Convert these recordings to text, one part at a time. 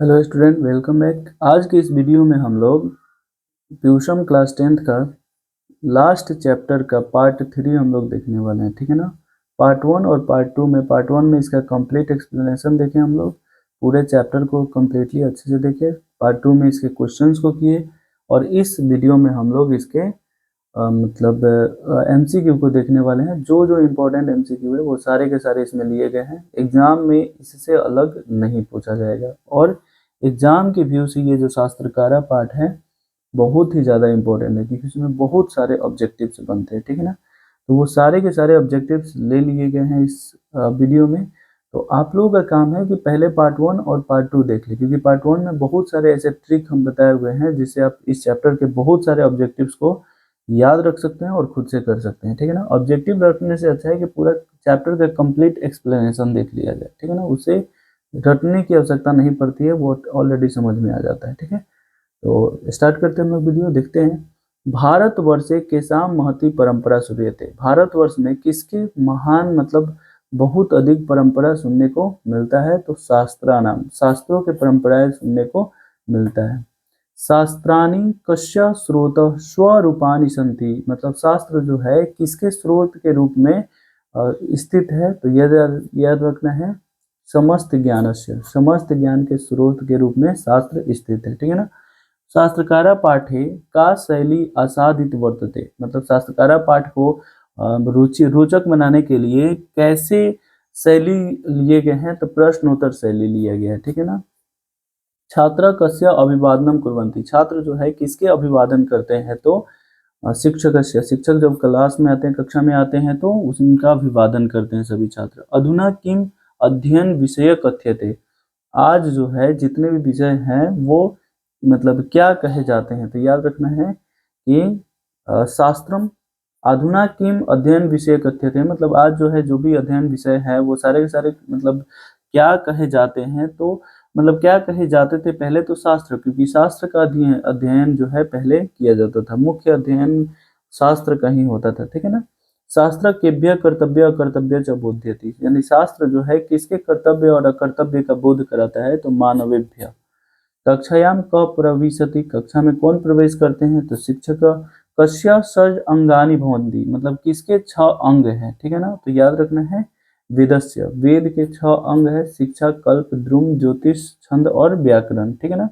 Hello student, welcome back. आज की इस वीडियो में हम लोग ट्यूशन क्लास 10th का लास्ट चैप्टर का पार्ट 3 हम लोग देखने वाले हैं। ठीक है ना। पार्ट 1 और पार्ट 2 में, पार्ट 1 में इसका कंप्लीट एक्सप्लेनेशन देखें, हम लोग पूरे चैप्टर को कम्प्लीटली अच्छे से देखे। पार्ट 2 में इसके क्वेश्चंस को किए और इस वीडियो में हम लोग इसके मतलब एमसीक्यू को देखने वाले हैं। जो जो इम्पोर्टेंट एमसीक्यू है वो सारे के सारे इसमें लिए गए हैं। एग्जाम में इससे अलग नहीं पूछा जाएगा और एग्जाम के व्यू से ये जो शास्त्रकारा पार्ट है बहुत ही ज़्यादा इम्पोर्टेंट है, क्योंकि इसमें बहुत सारे ऑब्जेक्टिव्स बनते हैं। ठीक है ना। तो वो सारे के सारे ऑब्जेक्टिव्स ले लिए गए हैं इस वीडियो में। तो आप लोगों का काम है कि पहले पार्ट 1 और पार्ट 2 देख लें, क्योंकि पार्ट 1 में बहुत सारे ऐसे ट्रिक हम बताए हुए हैं जिससे आप इस चैप्टर के बहुत सारे ऑब्जेक्टिव्स को याद रख सकते हैं और खुद से कर सकते हैं। ठीक है ना। ऑब्जेक्टिव रखने से अच्छा है कि पूरा चैप्टर का कंप्लीट एक्सप्लेनेशन देख लिया जाए। ठीक है ना। उसे रटने की आवश्यकता नहीं पड़ती है, वो ऑलरेडी समझ में आ जाता है। ठीक है। तो स्टार्ट करते हैं हम लोग वीडियो, देखते हैं। भारतवर्षे केषां महती परंपरा श्रूयते। भारतवर्ष में किसके महान मतलब बहुत अधिक परंपरा सुनने को मिलता है? तो शास्त्राणाम, शास्त्रों के परंपराएं सुनने को मिलता है। शास्त्राणि कस्य स्रोतः स्वरूपाणि सन्ति, मतलब शास्त्र जो है किसके स्रोत के रूप में स्थित है? तो याद रखना है, समस्त ज्ञानस्य, समस्त ज्ञान के स्रोत के रूप में शास्त्र स्थित है। ठीक है ना। शास्त्रकारा पाठे का शैली आसादित वर्तते, मतलब शास्त्रकारा पाठ को रोचक बनाने के लिए कैसे शैली लिए गए हैं? तो प्रश्नोत्तर शैली लिया गया है। ठीक है ना। छात्र कस्य अभिवादनम कुर्वन्ति, छात्र जो है किसके अभिवादन करते हैं? तो शिक्षक, शिक्षक जब क्लास में आते हैं, कक्षा में आते हैं तो उनका अभिवादन करते हैं सभी छात्र। अधुना किम अध्ययन विषय कथ्यते, आज जो है जितने भी विषय हैं वो मतलब क्या कहे जाते हैं? तो याद रखना है कि शास्त्रम अधुना किम अध्ययन विषय कथ्यते, मतलब आज जो है जो भी अध्ययन विषय है वो सारे के सारे मतलब क्या कहे जाते हैं? तो मतलब क्या कहे जाते थे पहले? तो शास्त्र, क्योंकि शास्त्र का अध्ययन जो है पहले किया जाता था, मुख्य अध्ययन शास्त्र का ही होता था। ठीक है ना। शास्त्र केभ्य कर्तव्य अकर्तव्य च बोध्यति, यानी शास्त्र जो है किसके कर्तव्य और अकर्तव्य का बोध कराता है? तो मानवेभ्य। कक्षायाम क प्रविशति, कक्षा में कौन प्रवेश करते हैं? तो शिक्षक। कस्या षड अंगानि भवन्ति, मतलब किसके 6 अंग हैं? ठीक है ना। तो याद रखना है वेदस्य, वेद के 6 अंग है, शिक्षा, कल्प, द्रुम, ज्योतिष, छंद और व्याकरण। ठीक है ना।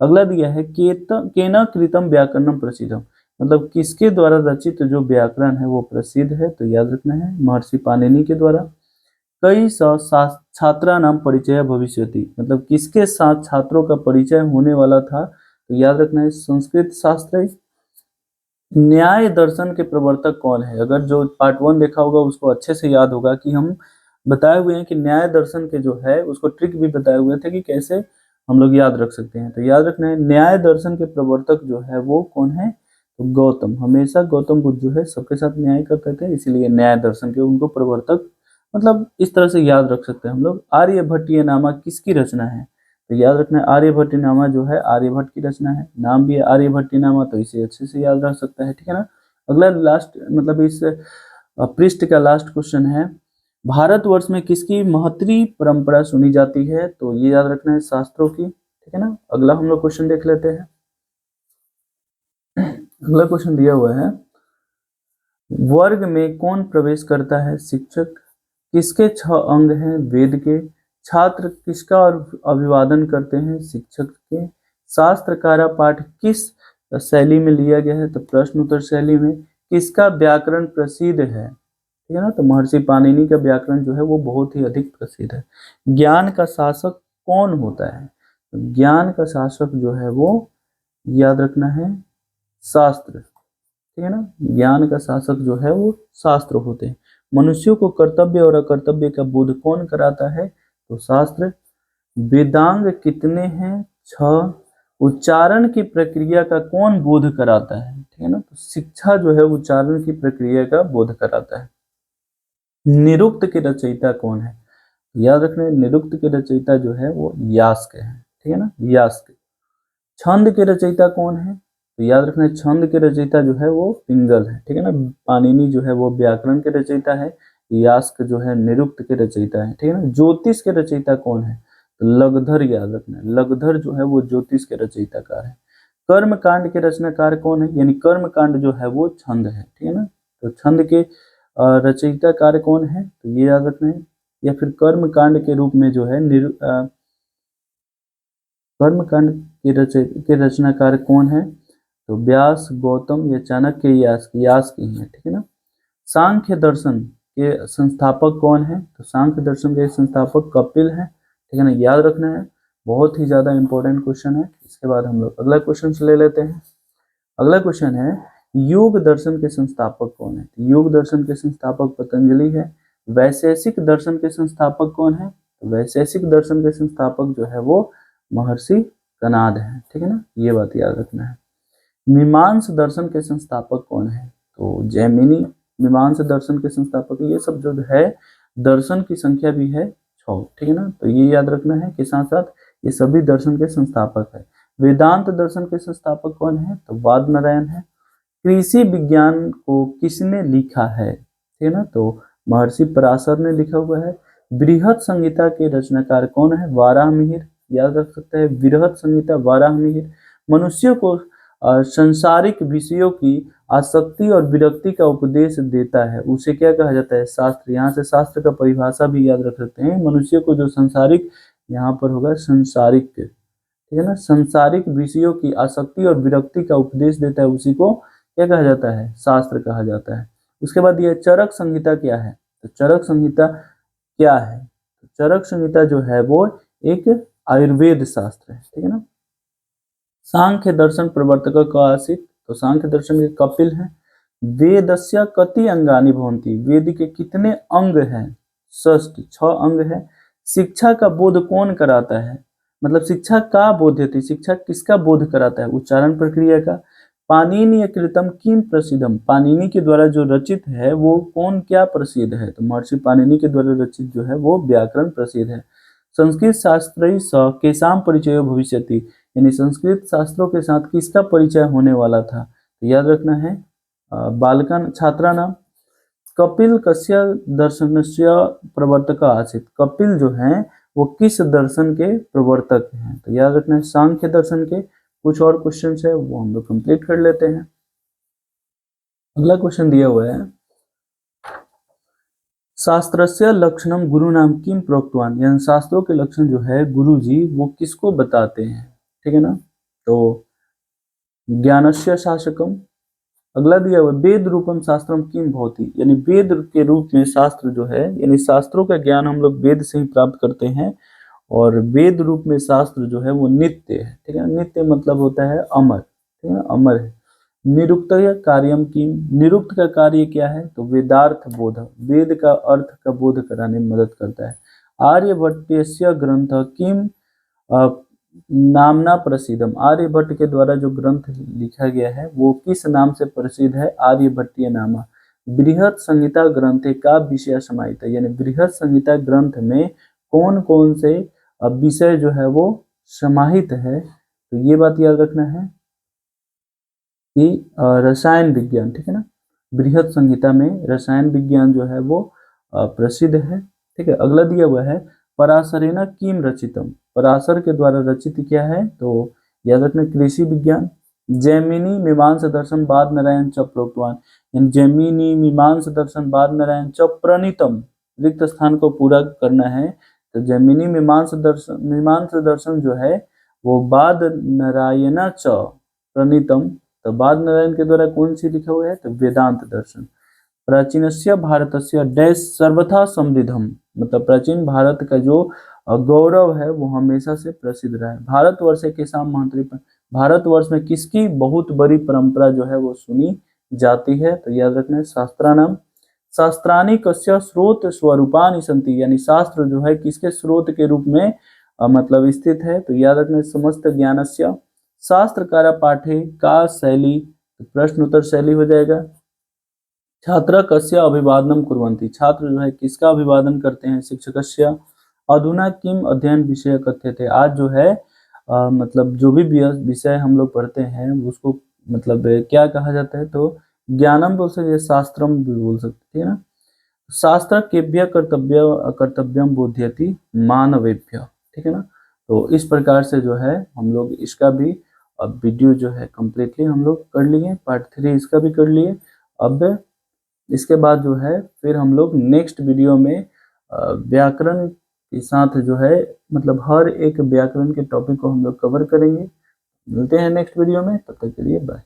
अगला दिया है केन कृतम व्याकरणम प्रसिद्धम, मतलब किसके द्वारा रचित जो व्याकरण है वो प्रसिद्ध है? तो याद रखना है महर्षि पाणिनि के द्वारा। कई छात्रा नाम परिचय भविष्यति, मतलब किसके साथ छात्रों का परिचय होने वाला था? तो याद रखना है संस्कृत शास्त्री। न्याय दर्शन के प्रवर्तक कौन है? अगर जो पार्ट 1 देखा होगा उसको अच्छे से याद होगा कि हम बताए हुए हैं कि न्याय दर्शन के जो है उसको ट्रिक भी बताए हुए थे कि कैसे हम लोग याद रख सकते हैं। तो याद रखना है न्याय दर्शन के प्रवर्तक जो है वो कौन है? तो गौतम, हमेशा गौतम बुद्ध जो है सबके साथ न्याय करते थे, इसीलिए न्याय दर्शन के उनको प्रवर्तक मतलब इस तरह से याद रख सकते हैं हम लोग। आर्यभट्टीय नामा किसकी रचना है? तो याद रखना है आर्यभट्टी नामा जो है आर्यभट्ट की रचना है, नाम भी है आर्यभट्टी नामा, तो इसे अच्छे से याद रख सकता है। ठीक है ना। अगला लास्ट मतलब इस पृष्ठ का लास्ट क्वेश्चन है, भारतवर्ष में किसकी महत्री परंपरा सुनी जाती है? तो ये याद रखना है शास्त्रों की। ठीक है ना। अगला हम लोग क्वेश्चन देख लेते हैं। अगला क्वेश्चन दिया हुआ है, वर्ग में कौन प्रवेश करता है? शिक्षक। किसके 6 अंग हैं? वेद के। छात्र किसका अभिवादन करते हैं? शिक्षक के। शास्त्रकारा पाठ किस शैली में लिया गया है? तो प्रश्न उत्तर शैली में। किसका व्याकरण प्रसिद्ध है? ठीक है ना। तो महर्षि पाणिनि का व्याकरण जो है वो बहुत ही अधिक प्रसिद्ध है। ज्ञान का शासक कौन होता है? तो ज्ञान का शासक जो है वो याद रखना है शास्त्र। ठीक है ना। ज्ञान का शासक जो है वो शास्त्र होते हैं। मनुष्यों को कर्तव्य और अकर्तव्य का बोध कौन कराता है? तो शास्त्र। वेदांग कितने हैं? 6। उच्चारण की प्रक्रिया का कौन बोध कराता है? ठीक है ना। तो शिक्षा जो है उच्चारण की प्रक्रिया का बोध कराता है। निरुक्त के रचयिता कौन है? याद रखना है निरुक्त के रचयिता जो है वो यास्क है। ठीक है ना, यास्क। छंद के रचयिता कौन है? तो याद रखना है छंद के रचयिता जो है वो पिंगल है। ठीक है ना। पाणिनि जो है वो व्याकरण के रचयिता है, यास्क जो है निरुक्त के रचयिता है। ठीक है ना। ज्योतिष के रचयिता कौन है? तो लगधर याद रखना है। लगधर जो है वो ज्योतिष के रचयिताकार है। कर्म कांड के रचनाकार कौन है, यानी कर्म कांड जो है वो छंद है, ठीक है ना। तो छंद के रचयिताकार कौन है, तो ये याद रखना है। या फिर कर्म कांड के रूप में जो है कर्म कांड के रचनाकार कौन है, तो व्यास, गौतम या चाणक्य, यास के ही है, ठीक है ना। सांख्य दर्शन के संस्थापक कौन है, तो सांख्य दर्शन के संस्थापक कपिल है, ठीक है ना, याद रखना है। बहुत ही ज्यादा इंपॉर्टेंट क्वेश्चन है। इसके बाद हम लोग अगला क्वेश्चन ले लेते हैं। अगला क्वेश्चन है योग दर्शन के संस्थापक कौन है। योग दर्शन के संस्थापक पतंजलि है। वैशेषिक दर्शन के संस्थापक कौन है, तो वैशेषिक दर्शन के संस्थापक जो है वो महर्षि कणाद है, ठीक है ना, ये बात याद रखना है। मीमांस दर्शन के संस्थापक कौन है, तो जैमिनी मीमांस दर्शन के संस्थापक। ये सब जो है दर्शन की संख्या भी है 6, ठीक है ना, तो ये याद रखना है कि साथ साथ ये सभी दर्शन के संस्थापक है। वेदांत दर्शन के संस्थापक कौन है, तो वादनारायण है। कृषि विज्ञान को किसने लिखा है, ठीक है ना, तो महर्षि पराशर ने लिखा हुआ है। बृहद संहिता के रचनाकार कौन है, वाराहमिहिर, याद रख सकते हैं, बृहद संहिता वाराहमिहिर। मनुष्य को संसारिक विषयों की आसक्ति और विरक्ति का उपदेश देता है, उसे क्या कहा जाता है, शास्त्र। यहाँ से शास्त्र का परिभाषा भी याद रख सकते हैं। मनुष्य को जो संसारिक, यहाँ पर होगा संसारिक, ठीक है ना, संसारिक विषयों की आसक्ति और विरक्ति का उपदेश देता है, उसी को क्या कहा जाता है, शास्त्र कहा जाता है। उसके बाद ये चरक संहिता क्या है, तो चरक संहिता क्या है, तो चरक संहिता जो है वो एक आयुर्वेद शास्त्र है, ठीक है ना। सांख्य दर्शन प्रवर्तक का आसित, तो सांख्य दर्शन के कपिल हैं। वेदस्य कति अंगानि भवन्ति, वेद के कितने अंग हैं, षष्ठ, 6 अंग है। शिक्षा का बोध कौन कराता है, मतलब शिक्षा का बोध्यति, शिक्षा किसका बोध कराता है, उच्चारण प्रक्रिया का। पाणिनीय कृतम किम प्रसिद्धम, पाणिनि के द्वारा जो रचित है वो कौन क्या प्रसिद्ध है, तो महर्षि पाणिनि के द्वारा रचित जो है वो व्याकरण प्रसिद्ध है। संस्कृत शास्त्री स केसाम परिचय भविष्यति, यानी संस्कृत शास्त्रों के साथ किसका परिचय होने वाला था, तो याद रखना है बालकान छात्रा नाम। कपिल कस्य दर्शनस्य प्रवर्तक आसित, कपिल जो हैं वो किस दर्शन के प्रवर्तक हैं, तो याद रखना है सांख्य दर्शन के। कुछ और क्वेश्चन है वो हम लोग कंप्लीट कर लेते हैं। अगला क्वेश्चन दिया हुआ है, शास्त्रस्य लक्षणम गुरु नाम किम प्रोक्तवान, यानी शास्त्रों के लक्षण जो है गुरु जी वो किसको बताते हैं, ठीक है ना, तो ज्ञानस्य शासकम। अगला दिया हुआ वेद रूपम शास्त्रम किम भवति, यानी वेद के रूप में शास्त्र जो है, यानी शास्त्रों का ज्ञान हम लोग वेद से ही प्राप्त करते हैं, और वेद रूप में शास्त्र जो है वो नित्य है, ठीक है। नित्य मतलब होता है अमर, ठीक है, अमर है। निरुक्त कार्यम की, निरुक्त का कार्य क्या है, तो वेदार्थ बोध, वेद का अर्थ का बोध कराने में मदद करता है। आर्यभट्टस्य ग्रंथ किम नामना प्रसिद्धम, आर्यभट्ट के द्वारा जो ग्रंथ लिखा गया है वो किस नाम से प्रसिद्ध है, आर्यभट्टीय नामा। बृहद संहिता ग्रंथ का विषय समाहित है, यानी बृहद संहिता ग्रंथ में कौन कौन से विषय जो है वो समाहित है, तो ये बात याद रखना है कि रसायन विज्ञान, ठीक है ना, बृहद संहिता में रसायन विज्ञान जो है वो प्रसिद्ध है, ठीक है। अगला दिया हुआ है पराशरेण किम रचितम, पराशर के द्वारा रचित क्या है, तो याद रखना कृषि विज्ञान। जैमिनी मीमांस दर्शन बाद नारायण च प्रोक्तवान, यानी जैमिनी मीमांस दर्शन बाद नारायण च प्रणीतम, रिक्त स्थान को पूरा करना है, तो जैमिनी मीमांस दर्शन जो है वो बाद नारायण च प्रणीतम, तो बाद नारायण के द्वारा कौन सी लिखा हुआ है, तो वेदांत दर्शन। प्राचीनस्य भारतस्य डैश सर्वथा समृद्धम, मतलब प्राचीन भारत का जो गौरव है वो हमेशा से प्रसिद्ध रहा है। भारतवर्ष के साम महंत्री, भारतवर्ष में किसकी बहुत बड़ी परंपरा जो है वो सुनी जाती है, तो याद रखना है शास्त्रानाम। शास्त्रानि कस्य स्रोत स्वरूपानि सन्ति, यानी शास्त्र जो है किसके स्रोत के रूप में मतलब स्थित है, तो याद रखना है समस्त ज्ञानस्य। शास्त्रकारा पाठे का शैली, प्रश्न उत्तर शैली हो जाएगा। छात्र कस्य अभिवादनम कुर्वन्ति, छात्र जो है किसका अभिवादन करते हैं, शिक्षकस्य। अधुना किम अध्ययन विषय कथ्यते, आज जो है मतलब जो भी विषय हम लोग पढ़ते हैं उसको मतलब क्या कहा जाता है, तो ज्ञानम बोल सकते हैं, शास्त्रम भी बोल सकते हैं ना। शास्त्र केभ्य कर्तव्यम बोध्यति मानवेभ्य, ठीक है ना। तो इस प्रकार से जो है हम लोग इसका भी अब वीडियो जो है कम्प्लीटली हम लोग कर लिए, पार्ट 3 इसका भी कर लिए। अब इसके बाद जो है फिर हम लोग नेक्स्ट वीडियो में व्याकरण के साथ जो है मतलब हर एक व्याकरण के टॉपिक को हम लोग कवर करेंगे। मिलते हैं नेक्स्ट वीडियो में, तब तक के लिए बाय।